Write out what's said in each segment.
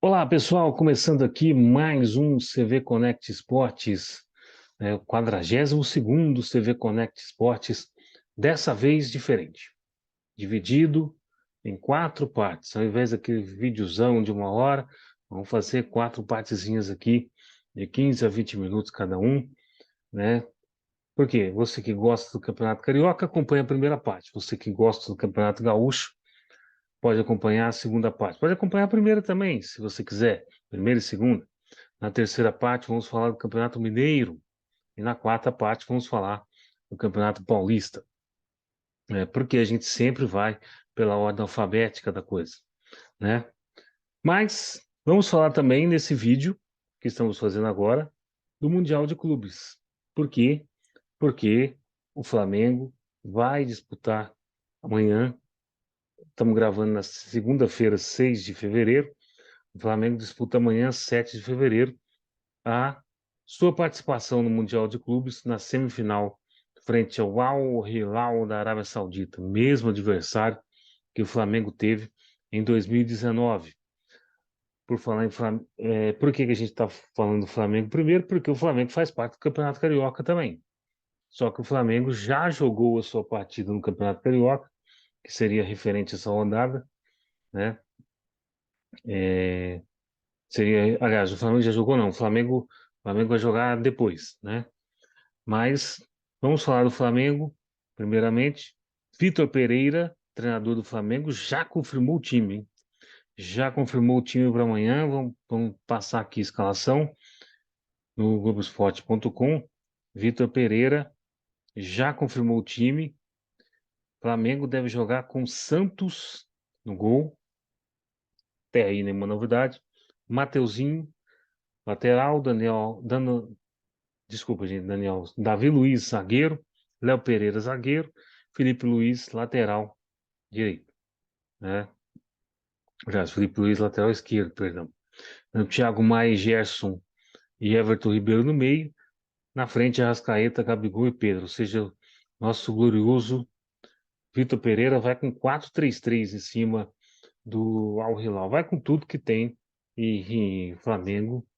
Olá, pessoal, começando aqui mais um CV Connect Esportes, o 42º CV Connect Esportes, dessa vez diferente, dividido em 4 partes. Ao invés daquele videozão de 1 hora, vamos fazer 4 partezinhas aqui, de 15 a 20 minutos cada um, né? Por quê? Você que gosta do Campeonato Carioca, acompanha a primeira parte. Você que gosta do Campeonato Gaúcho, pode acompanhar a segunda parte. Pode acompanhar a primeira também, se você quiser, primeira e segunda. Na terceira parte, vamos falar do Campeonato Mineiro. E na quarta parte, vamos falar do Campeonato Paulista. Porque a gente sempre vai pela ordem alfabética da coisa, né? Mas vamos falar também nesse vídeo que estamos fazendo agora do Mundial de Clubes. Por quê? Porque o Flamengo vai disputar amanhã. Estamos gravando na segunda-feira, 6 de fevereiro. O Flamengo disputa amanhã, 7 de fevereiro, a sua participação no Mundial de Clubes na semifinal frente ao Al Hilal da Arábia Saudita, mesmo adversário que o Flamengo teve em 2019. Por falar em Flamengo, por que a gente está falando do Flamengo? Primeiro, porque o Flamengo faz parte do Campeonato Carioca também. Só que o Flamengo já jogou a sua partida no Campeonato Carioca, que seria referente a essa rodada, né? É, aliás, o Flamengo já jogou, não. O Flamengo vai jogar depois, né? Mas vamos falar do Flamengo, primeiramente. Vitor Pereira, treinador do Flamengo, já confirmou o time, hein? Já confirmou o time para amanhã. Vamos passar aqui a escalação no Globoesporte.com. Vitor Pereira já confirmou o time. Flamengo deve jogar com Santos no gol. Até aí nenhuma novidade. Mateuzinho, lateral. Desculpa, gente, Daniel. Davi Luiz, zagueiro. Léo Pereira, zagueiro. Felipe Luiz, lateral direito, né? Já, Felipe Luiz, lateral esquerdo, perdão. Thiago Maia, Gerson e Everton Ribeiro no meio. Na frente, Arrascaeta, Gabigol e Pedro. Ou seja, nosso glorioso Vitor Pereira vai com 4-3-3 em cima do Al Hilal. Vai com tudo que tem e Flamengo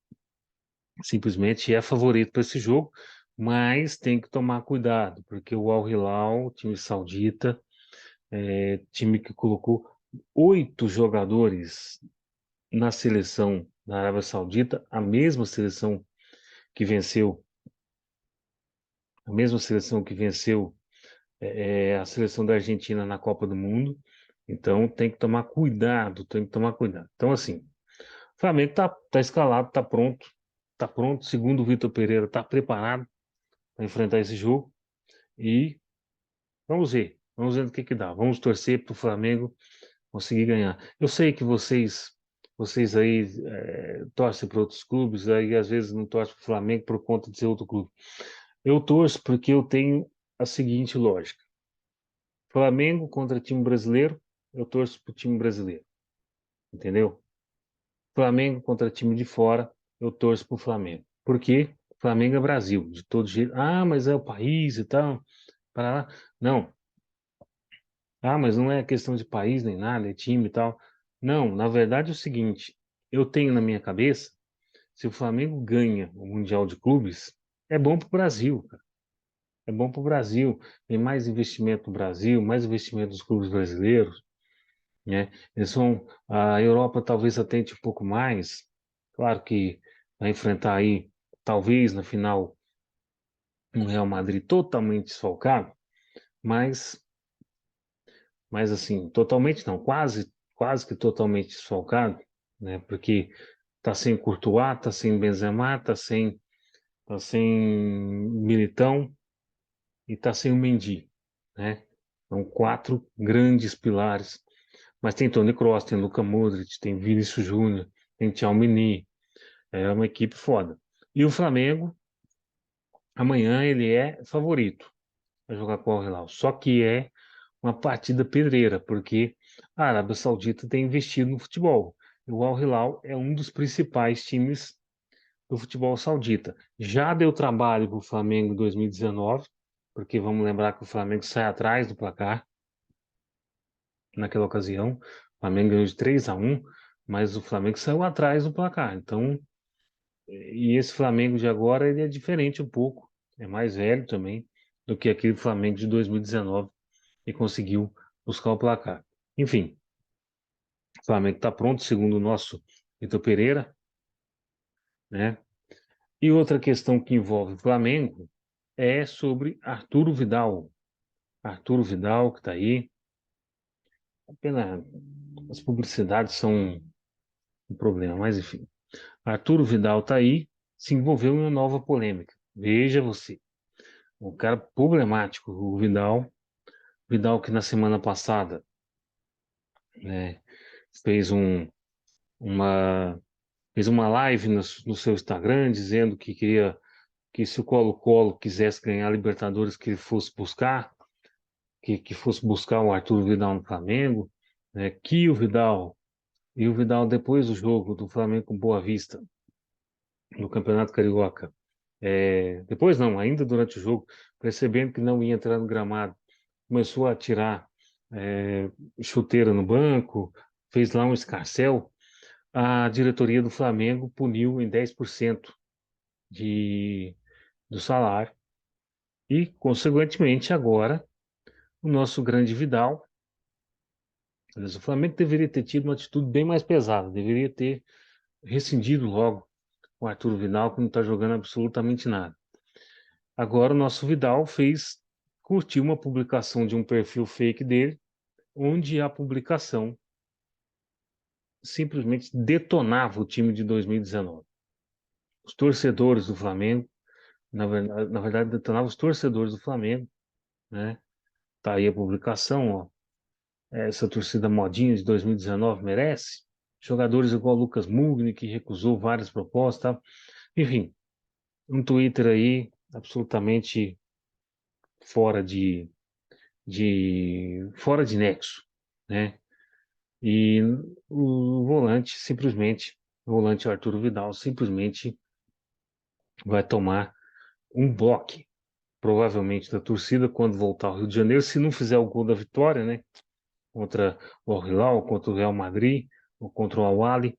simplesmente é favorito para esse jogo, mas tem que tomar cuidado, porque o Al Hilal, time saudita, time que colocou 8 jogadores na seleção da Arábia Saudita, que venceu, a mesma seleção que venceu a seleção da Argentina na Copa do Mundo. Então tem que tomar cuidado, tem que tomar cuidado. Então, assim, o Flamengo tá escalado, tá pronto, segundo o Vitor Pereira, tá preparado para enfrentar esse jogo e vamos ver o que dá. Vamos torcer para o Flamengo conseguir ganhar. Eu sei que vocês aí torcem para outros clubes, aí às vezes não torcem para o Flamengo por conta de ser outro clube. Eu torço porque eu tenho a seguinte lógica: Flamengo contra time brasileiro, eu torço para o time brasileiro, entendeu? Flamengo contra time de fora, eu torço para o Flamengo. Por quê? Flamengo é Brasil, de todo jeito. Ah, mas é o país e tal. Para lá. Não. Ah, mas não é questão de país nem nada, é time e tal. Não, na verdade é o seguinte: eu tenho na minha cabeça, se o Flamengo ganha o Mundial de Clubes, é bom para o Brasil, cara. É bom para o Brasil. Tem mais investimento no Brasil, mais investimento nos clubes brasileiros, né? A Europa talvez atente um pouco mais. Claro que vai enfrentar aí, talvez na final, um Real Madrid totalmente desfalcado, mas, mas assim, totalmente não, quase que totalmente desfalcado, né? Porque tá sem Courtois, tá sem Benzema, tá sem Militão e tá sem o Mendy, né? São 4 grandes pilares. Mas tem Toni Kroos, tem Luka Modric, tem Vinícius Júnior, tem Tchouaméni. É uma equipe foda. E o Flamengo, amanhã, ele é favorito para jogar com o Al Hilal. Só que é uma partida pedreira, porque a Arábia Saudita tem investido no futebol. E o Al Hilal é um dos principais times do futebol saudita. Já deu trabalho para o Flamengo em 2019, porque vamos lembrar que o Flamengo sai atrás do placar naquela ocasião. O Flamengo ganhou de 3-1, mas o Flamengo saiu atrás do placar. Então, e esse Flamengo de agora, ele é diferente um pouco, é mais velho também do que aquele Flamengo de 2019 e conseguiu buscar o placar. Enfim, o Flamengo está pronto, segundo o nosso Vitor Pereira, né? E outra questão que envolve o Flamengo é sobre Arturo Vidal. Arturo Vidal, que está aí. Apenas as publicidades são um problema, mas enfim. Arturo Vidal está aí, se envolveu em uma nova polêmica. Veja você, um cara problemático, o Vidal. Vidal que na semana passada, né, fez uma, fez uma live no seu Instagram dizendo que queria que se o Colo-Colo quisesse ganhar a Libertadores, que ele fosse buscar, que fosse buscar o Arturo Vidal no Flamengo, né, e o Vidal depois do jogo do Flamengo com Boa Vista, no Campeonato Carioca, depois não, ainda durante o jogo, percebendo que não ia entrar no gramado, começou a tirar é, chuteira no banco, fez lá um escarcéu. A diretoria do Flamengo puniu em 10% de, do salário e, consequentemente, agora o nosso grande Vidal, mas o Flamengo deveria ter tido uma atitude bem mais pesada, deveria ter rescindido logo com o Arthur Vidal, que não está jogando absolutamente nada. Agora o nosso Vidal curtiu uma publicação de um perfil fake dele, onde a publicação simplesmente detonava o time de 2019. Os torcedores do Flamengo, na verdade detonava os torcedores do Flamengo, né? Tá aí a publicação, ó. Essa torcida modinha de 2019 merece. Jogadores igual Lucas Mugni, que recusou várias propostas, tá? Enfim, um Twitter aí absolutamente fora fora de nexo, né? E o volante Arturo Vidal simplesmente vai tomar um bloco, provavelmente da torcida quando voltar ao Rio de Janeiro, se não fizer o gol da vitória, né? Contra o Al Hilal, contra o Real Madrid, ou contra o Al-Ahly,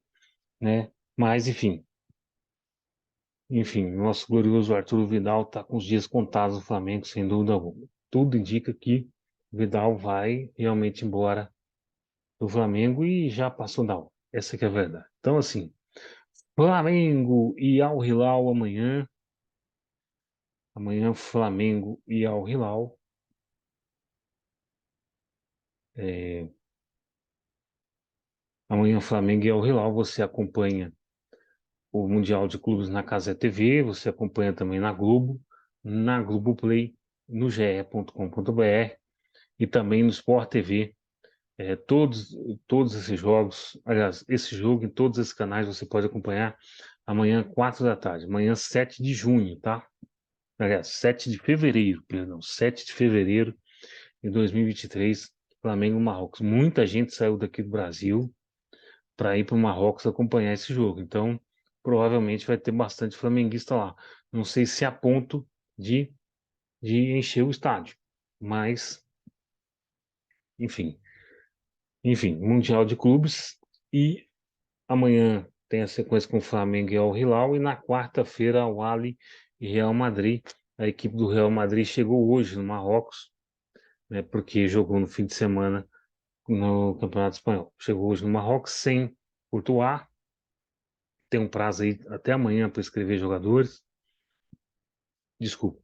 né? Mas enfim, nosso glorioso Arturo Vidal está com os dias contados no Flamengo, sem dúvida alguma. Tudo indica que o Vidal vai realmente embora do Flamengo e já passou da hora. Essa que é a verdade. Então, assim, Flamengo e Al Hilal amanhã. Amanhã, Flamengo e Al Hilal. É, amanhã, Flamengo e Al Hilal. Você acompanha o Mundial de Clubes na Cazé TV. Você acompanha também na Globo, na Globoplay, no ge.com.br e também no Sport TV. Todos esses jogos, aliás, esse jogo em todos esses canais você pode acompanhar amanhã, 4 da tarde. Amanhã, 7 de junho, tá? Aliás, 7 de fevereiro, perdão, 7 de fevereiro de 2023, Flamengo e Marrocos. Muita gente saiu daqui do Brasil para ir para o Marrocos acompanhar esse jogo. Então, provavelmente vai ter bastante flamenguista lá. Não sei se a ponto de, de encher o estádio, mas, enfim. Enfim, Mundial de Clubes. E amanhã tem a sequência com o Flamengo e Al Hilal. E na quarta-feira, Al Ahly e Real Madrid. A equipe do Real Madrid chegou hoje no Marrocos, né, porque jogou no fim de semana no Campeonato Espanhol. Chegou hoje no Marrocos sem Courtois. Tem um prazo aí até amanhã para escrever jogadores. Desculpa,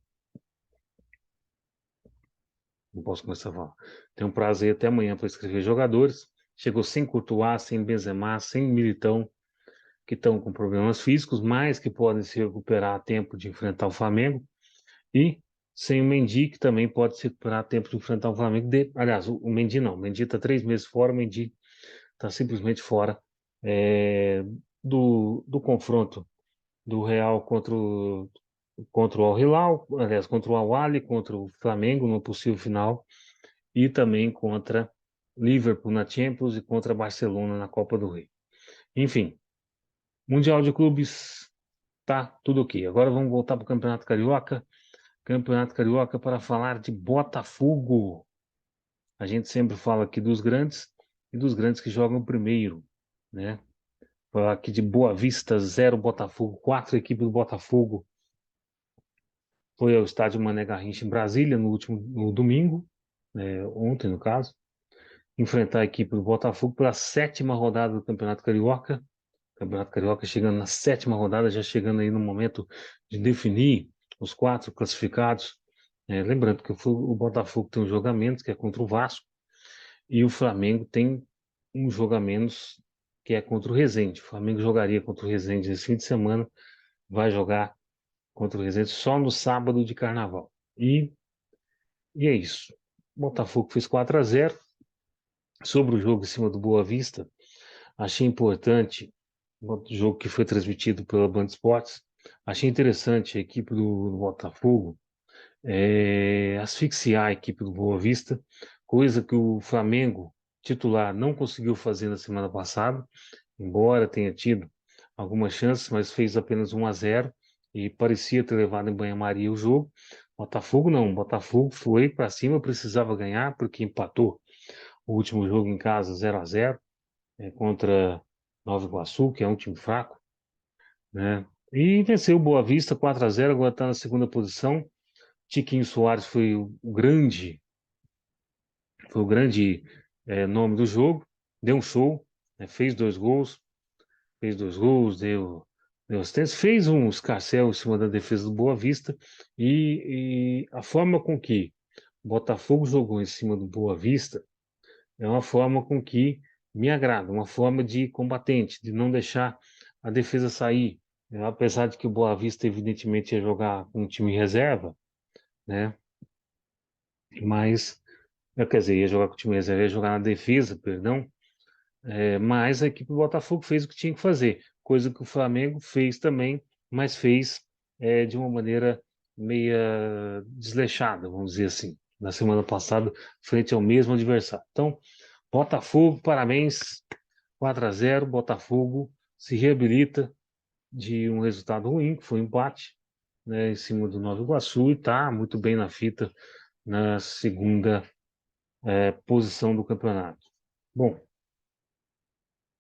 não posso começar a falar. Tem um prazo aí até amanhã para escrever jogadores. Chegou sem Courtois, sem Benzema, sem Militão, que estão com problemas físicos, mas que podem se recuperar a tempo de enfrentar o Flamengo. E sem o Mendy, que também pode se recuperar a tempo de enfrentar o Flamengo. Aliás, o Mendy não. O Mendy está 3 meses fora, o Mendy está simplesmente fora é, do confronto do Real contra o Al Hilal, aliás, contra o Al Ahly, contra o Flamengo no possível final, e também contra Liverpool na Champions e contra Barcelona na Copa do Rei. Enfim, Mundial de Clubes tá tudo ok. Agora vamos voltar para o Campeonato Carioca. Campeonato Carioca para falar de Botafogo. A gente sempre fala aqui dos grandes e dos grandes que jogam primeiro, né? Falar aqui de Boa Vista 0, Botafogo 4. A equipe do Botafogo foi ao estádio Mané Garrincha em Brasília no domingo, ontem no caso, enfrentar a equipe do Botafogo pela 7ª rodada do Campeonato Carioca. Campeonato Carioca chegando na 7ª rodada, já chegando aí no momento de definir os 4 classificados. Lembrando que o Botafogo tem um jogo a menos, que é contra o Vasco, e o Flamengo tem um jogo a menos, que é contra o Resende. O Flamengo jogaria contra o Resende esse fim de semana, vai jogar contra o Resende só no sábado de Carnaval. E é isso. O Botafogo fez 4-0. Sobre o jogo em cima do Boa Vista, achei importante o jogo que foi transmitido pela Band Esportes. Achei interessante a equipe do Botafogo asfixiar a equipe do Boa Vista, coisa que o Flamengo titular não conseguiu fazer na semana passada, embora tenha tido algumas chances, mas fez apenas 1-0 e parecia ter levado em banho-maria o jogo. Botafogo não, Botafogo foi para cima, precisava ganhar porque empatou o último jogo em casa 0-0 contra Nova Iguaçu, que é um time fraco, né? E venceu o Boa Vista 4-0, agora está na segunda posição. Tiquinho Soares foi o grande nome do jogo, deu um show, né? Fez dois gols, deu assistência, fez um escarcéu em cima da defesa do Boa Vista e a forma com que o Botafogo jogou em cima do Boa Vista é uma forma com que me agrada, uma forma de combatente, de não deixar a defesa sair. Apesar de que o Boa Vista, evidentemente, ia jogar com um time em reserva, né? Mas, quer dizer, ia jogar com o time em reserva, ia jogar na defesa, perdão. Mas a equipe do Botafogo fez o que tinha que fazer, coisa que o Flamengo fez também, mas fez de uma maneira meia desleixada, vamos dizer assim, na semana passada, frente ao mesmo adversário. Então, Botafogo, parabéns, 4-0, Botafogo se reabilita de um resultado ruim, que foi um empate, né, em cima do Nova Iguaçu, e está muito bem na fita na segunda posição do campeonato. Bom,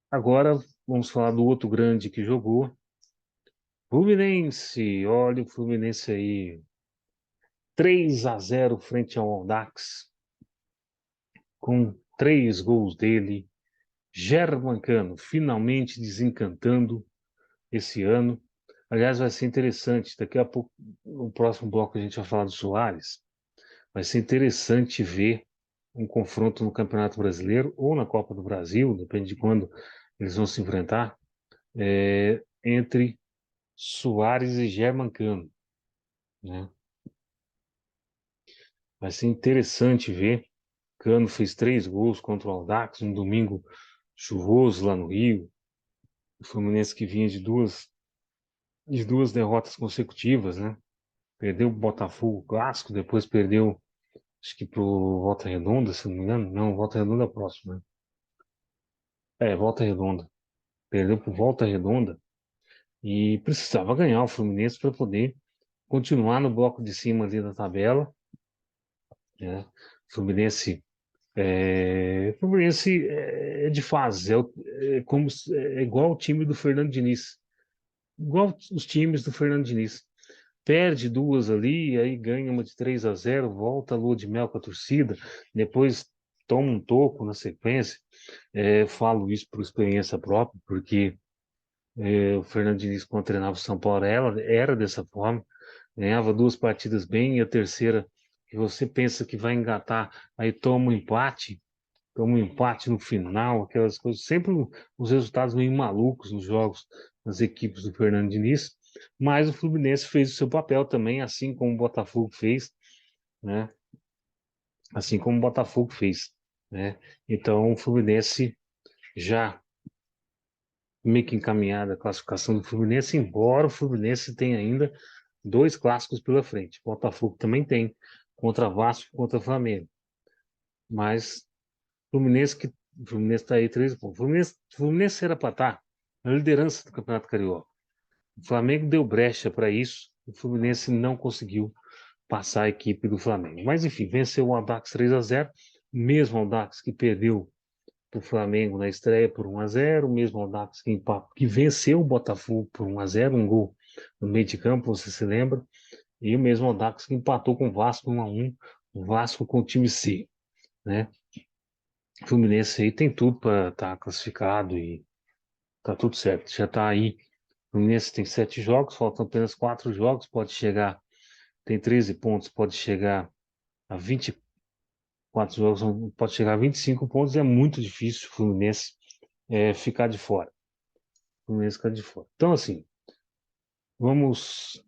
agora vamos falar do outro grande que jogou, Fluminense. Olha o Fluminense aí, 3-0 frente ao Audax, com 3 gols dele, Germancano, finalmente desencantando esse ano. Aliás, vai ser interessante. Daqui a pouco, no próximo bloco, a gente vai falar do Soares. Vai ser interessante ver um confronto no Campeonato Brasileiro ou na Copa do Brasil, depende de quando eles vão se enfrentar, entre Soares e Germancano, né? Vai ser interessante ver. Cano fez 3 gols contra o Audax, um domingo chuvoso lá no Rio. O Fluminense que vinha de duas derrotas consecutivas, né? Perdeu o Botafogo clássico, depois perdeu, acho que pro Volta Redonda, se não me engano. Não, Volta Redonda é próximo, né? Volta Redonda. Perdeu pro Volta Redonda e precisava ganhar o Fluminense para poder continuar no bloco de cima ali da tabela, né? Fluminense Fluminense é de fase, é igual o time do Fernando Diniz, igual os times do Fernando Diniz. Perde duas ali, aí ganha uma de 3-0, volta a lua de mel com a torcida, depois toma um toco na sequência. Falo isso por experiência própria, porque o Fernando Diniz, quando treinava o São Paulo, era dessa forma, ganhava 2 partidas bem, e a terceira, que você pensa que vai engatar, aí toma um empate no final, aquelas coisas, sempre os resultados meio malucos nos jogos das equipes do Fernando Diniz, mas o Fluminense fez o seu papel também, assim como o Botafogo fez, né? Assim como o Botafogo fez, né? Então o Fluminense já meio que encaminhada a classificação do Fluminense, embora o Fluminense tenha ainda 2 clássicos pela frente. O Botafogo também tem, contra Vasco e contra Flamengo. Mas o Fluminense está aí 3 pontos. O Fluminense era para estar na liderança do Campeonato Carioca. O Flamengo deu brecha para isso. O Fluminense não conseguiu passar a equipe do Flamengo. Mas enfim, venceu o Audax 3-0, mesmo o Audax que perdeu para o Flamengo na estreia por 1-0, o mesmo Audax que venceu o Botafogo por 1-0, um gol no meio de campo, você se lembra? E o mesmo Audax que empatou com o Vasco 1-1, o Vasco com o time C, né? O Fluminense aí tem tudo para estar classificado e tá tudo certo, já tá aí. O Fluminense tem 7 jogos, faltam apenas 4 jogos, pode chegar, tem 13 pontos, pode chegar a 24 jogos, pode chegar a 25 pontos, é muito difícil o Fluminense ficar de fora. O Fluminense ficar de fora. Então, assim, vamos.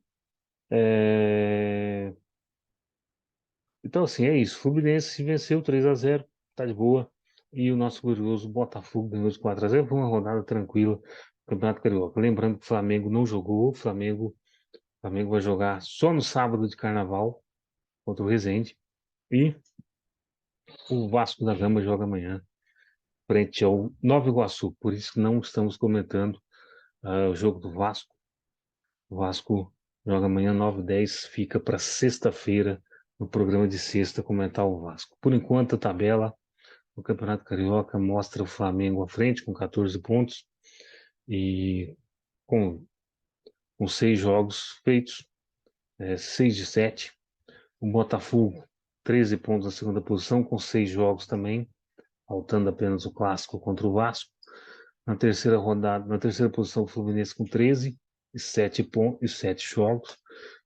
é, Então, assim, é isso. O Fluminense venceu 3-0, tá de boa. E o nosso glorioso Botafogo ganhou de 4-0. Foi uma rodada tranquila do Campeonato Carioca. Lembrando que o Flamengo não jogou, o Flamengo vai jogar só no sábado de Carnaval contra o Resende. E o Vasco da Gama joga amanhã frente ao Nova Iguaçu. Por isso que não estamos comentando o jogo do Vasco. O Vasco joga amanhã 9h10, fica para sexta-feira no programa de sexta comentar o Vasco. Por enquanto, a tabela do Campeonato Carioca mostra o Flamengo à frente com 14 pontos e com, com 6 jogos feitos, 6 de 7. O Botafogo, 13 pontos na segunda posição, com 6 jogos também, faltando apenas o clássico contra o Vasco. Na terceira rodada, na terceira posição, o Fluminense com 13 e 7 pontos e 7 jogos.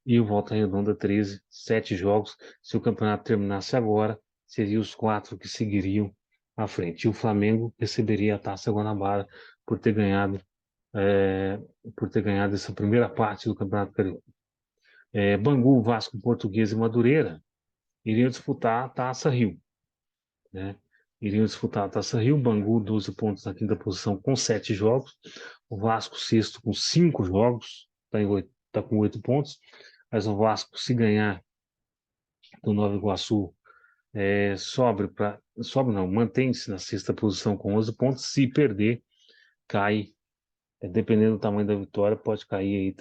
E o Volta Redonda 13, 7 jogos. Se o campeonato terminasse agora, seriam os 4 que seguiriam à frente. E o Flamengo receberia a Taça Guanabara por ter ganhado, é, por ter ganhado essa primeira parte do Campeonato Carioca. Bangu, Vasco, Portuguesa e Madureira iriam disputar a Taça Rio, né? Iriam disputar a Taça Rio, Bangu 12 pontos na quinta posição com 7 jogos, o Vasco sexto com 5 jogos, está com 8 pontos, mas o Vasco, se ganhar do Nova Iguaçu, sobe não, mantém-se na sexta posição com 11 pontos, se perder, cai, dependendo do tamanho da vitória, pode cair aí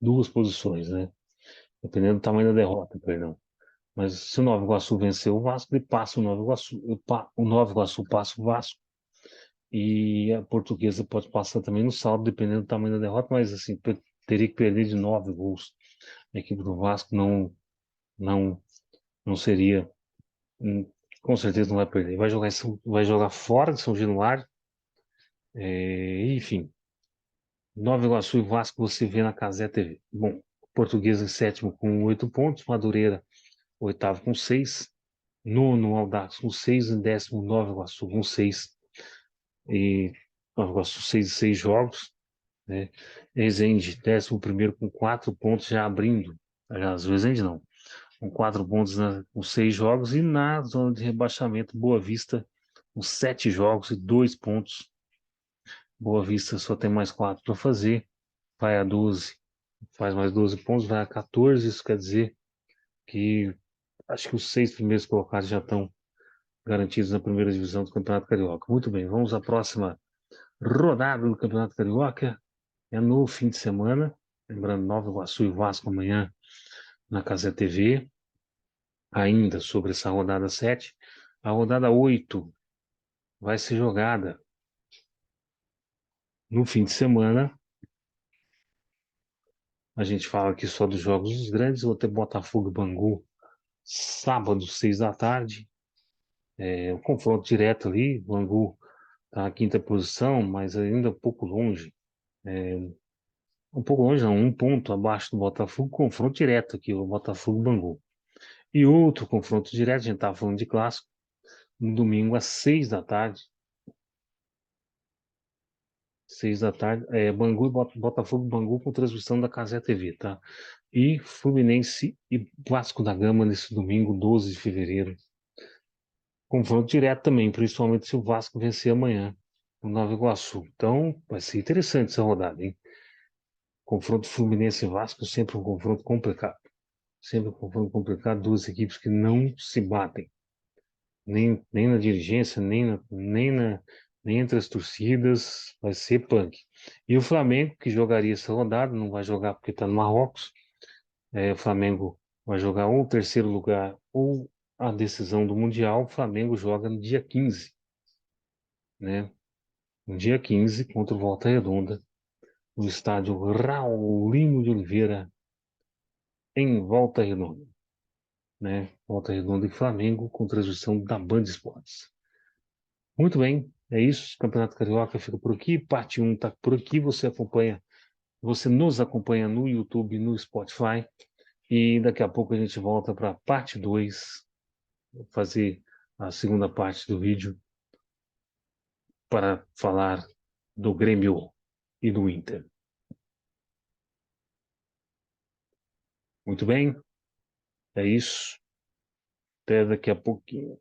2 posições, né? Dependendo do tamanho da derrota, perdão. Mas se o Nova Iguaçu vencer o Vasco, ele passa o Nova Iguaçu, o Nova Iguaçu passa o Vasco, e a Portuguesa pode passar também no saldo, dependendo do tamanho da derrota, mas assim, teria que perder de 9 gols. A equipe do Vasco não, não seria, com certeza não vai perder. Vai jogar fora de São Januário, enfim. Nova Iguaçu e Vasco você vê na Cazé TV. Bom, Portuguesa em sétimo com 8 pontos, Madureira oitavo com 6, nono Audax com 6, em décimo Nova Iguaçu com 6, e Nova Iguaçu 6 jogos, né? Resende, 11º com 4 pontos, já abrindo. Aliás, o Resende não, com 4 pontos com 6 jogos, e na zona de rebaixamento, Boa Vista, com 7 jogos e 2 pontos. Boa Vista só tem mais 4 para fazer, vai a 12, faz mais 12 pontos, vai a 14, isso quer dizer que acho que os 6 primeiros colocados já estão garantidos na primeira divisão do Campeonato Carioca. Muito bem, vamos à próxima rodada do Campeonato Carioca. É no fim de semana, lembrando, Nova Iguaçu e Vasco amanhã na Cazé TV. Ainda sobre essa rodada 7, a rodada 8 vai ser jogada no fim de semana. A gente fala aqui só dos jogos dos grandes. Vou ter Botafogo e Bangu sábado, 6 da tarde. O confronto direto ali, Bangu está na quinta posição, mas ainda um pouco longe. Um pouco longe, não, um ponto abaixo do Botafogo, confronto direto aqui, o Botafogo e Bangu. E outro confronto direto, a gente estava falando de clássico, no domingo às 6 da tarde. 6 da tarde, Bangu e Botafogo, Bangu com transmissão da Cazé TV, tá? E Fluminense e Vasco da Gama nesse domingo, 12 de fevereiro. Confronto direto também, principalmente se o Vasco vencer amanhã, no Nova Iguaçu. Então, vai ser interessante essa rodada, hein? Confronto Fluminense e Vasco, sempre um confronto complicado. Sempre um confronto complicado, duas equipes que não se batem. Nem na dirigência, nem entre as torcidas, vai ser punk. E o Flamengo, que jogaria essa rodada, não vai jogar porque está no Marrocos. O Flamengo vai jogar ou o terceiro lugar ou a decisão do Mundial. O Flamengo joga no dia 15. né? No dia 15, contra o Volta Redonda, no estádio Raulino de Oliveira, em Volta Redonda, né? Volta Redonda e Flamengo, com transmissão da Band Esportes. Muito bem, é isso. Campeonato Carioca fica por aqui. Parte 1 está por aqui. Você nos acompanha no YouTube, no Spotify. E daqui a pouco a gente volta para a parte 2, fazer a segunda parte do vídeo para falar do Grêmio e do Inter. Muito bem, é isso. Até daqui a pouquinho.